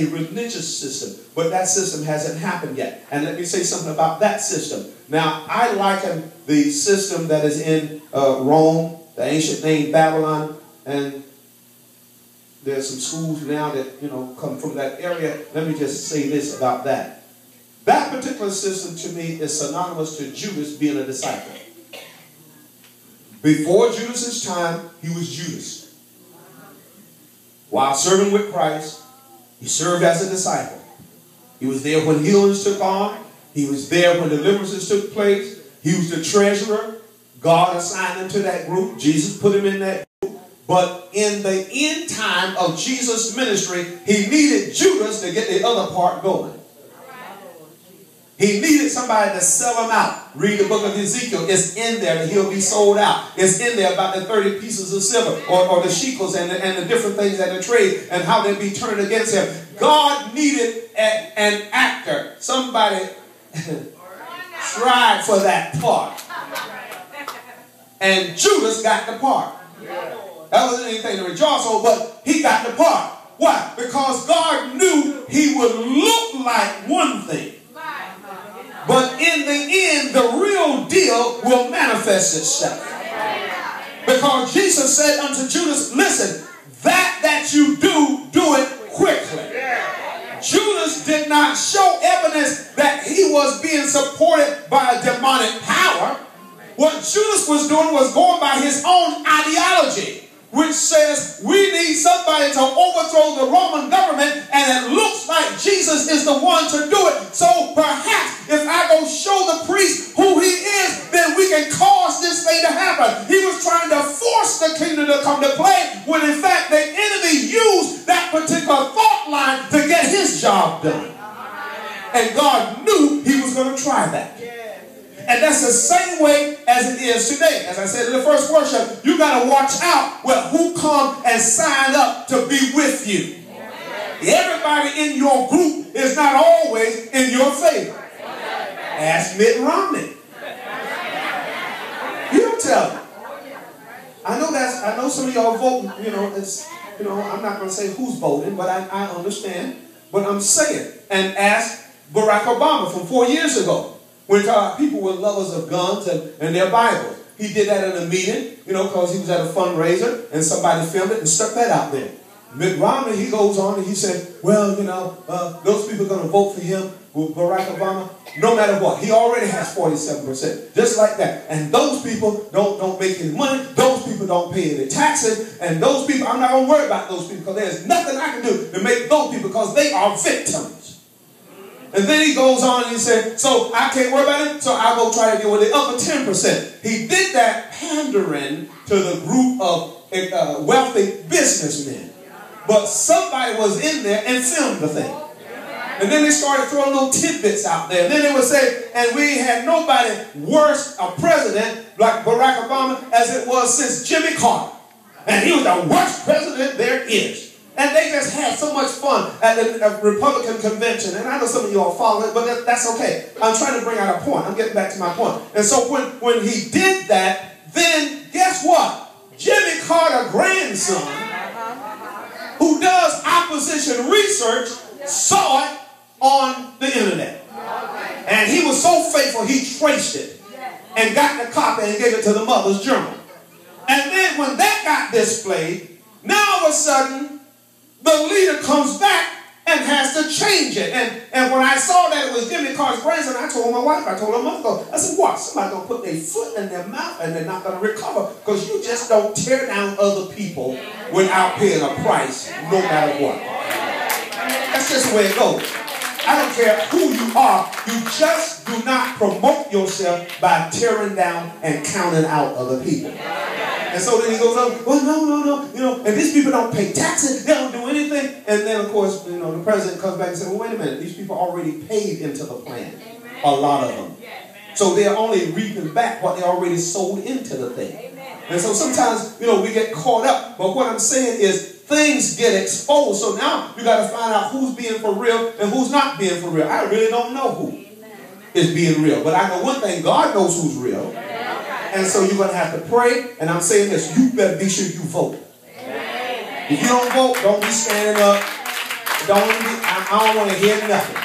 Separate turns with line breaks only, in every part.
a religious system, but that system hasn't happened yet. And let me say something about that system. Now, I liken the system that is in Rome, the ancient name Babylon, and there's some schools now that, come from that area. Let me just say this about that. That particular system to me is synonymous to Judas being a disciple. Before Judas's time, he was Judas. While serving with Christ, he served as a disciple. He was there when healings took on. He was there when deliverances took place. He was the treasurer. God assigned him to that group. Jesus put him in that group. But in the end time of Jesus' ministry, he needed Judas to get the other part going. He needed somebody to sell him out. Read the book of Ezekiel. It's in there that he'll be sold out. It's in there about the 30 pieces of silver or the shekels and the different things that are trade and how they be turned against him. God needed an actor. Somebody tried for that part. And Judas got the part. That wasn't anything to rejoice over, but he got the part. Why? Because God knew he would look like one thing. But in the end, the real deal will manifest itself. Because Jesus said unto Judas, listen, that you do it quickly. Judas did not show evidence that he was being supported by a demonic power. What Judas was doing was going by his own ideology, which says we need somebody to overthrow the Roman government, and it looks like Jesus is the one to do it. So perhaps if I go show the priest who he is, then we can cause this thing to happen. He was trying to force the kingdom to come to play, when in fact the enemy used that particular thought line to get his job done. And God knew he was going to try that. And that's the same way as it is today. As I said in the first worship, you got to watch out who come and sign up to be with you. Everybody in your group is not always in your favor. Ask Mitt Romney. He'll tell you. I know some of y'all voting, I'm not going to say who's voting, but I understand what I'm saying. And ask Barack Obama from 4 years ago, when people were lovers of guns and their Bibles. He did that in a meeting, because he was at a fundraiser and somebody filmed it and stuck that out there. Mitt Romney, he goes on and he said, well, those people are going to vote for him, Barack Obama, no matter what. He already has 47%, just like that. And those people don't make any money. Those people don't pay any taxes. And those people, I'm not going to worry about those people, because there's nothing I can do to make those people, because they are victims. And then he goes on and he said, so I can't worry about it, so I'll go try to deal with the other 10%. He did that pandering to the group of wealthy businessmen. But somebody was in there and filmed the thing. And then they started throwing little tidbits out there. And then they would say, and we had nobody worse a president like Barack Obama as it was since Jimmy Carter. And he was the worst president there is. And they just had so much fun at the Republican convention. And I know some of you all follow it, but that's okay. I'm trying to bring out a point. I'm getting back to my point. And so when he did that, then guess what? Jimmy Carter's grandson, who does opposition research, saw it on the internet. And he was so faithful, he traced it and got the copy and gave it to the Mother's Journal. And then when that got displayed, now all of a sudden, the leader comes back and has to change it. And when I saw that it was Jimmy Carter's grandson, I told my wife, I told her mother, I said, what? Somebody going to put their foot in their mouth and they're not going to recover, because you just don't tear down other people without paying a price, no matter what. That's just the way it goes. I don't care who you are. You just do not promote yourself by tearing down and counting out other people. And so then he goes on, well, no, and these people don't pay taxes, they don't do anything. And then, of course, the president comes back and says, well, wait a minute, these people already paid into the plan, a lot of them. So they're only reaping back what they already sold into the thing. And so sometimes, we get caught up. But what I'm saying is things get exposed. So now you got to find out who's being for real and who's not being for real. I really don't know who is being real. But I know one thing, God knows who's real. And so you're going to have to pray. And I'm saying this, you better be sure you vote. If you don't vote, don't be standing up. I I don't want to hear nothing.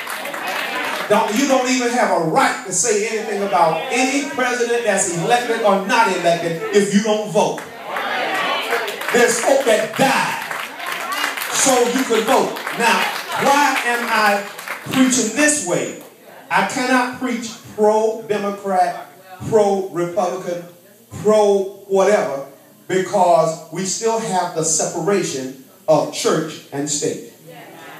You don't even have a right to say anything about any president that's elected or not elected if you don't vote. There's folk that died so you could vote. Now, why am I preaching this way? I cannot preach pro-Democrat, pro-Republican, pro-whatever, because we still have the separation of church and state.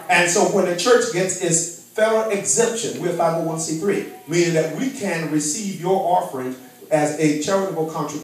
And so when the church gets its federal exemption, we're 501c3, meaning that we can receive your offering as a charitable contribution.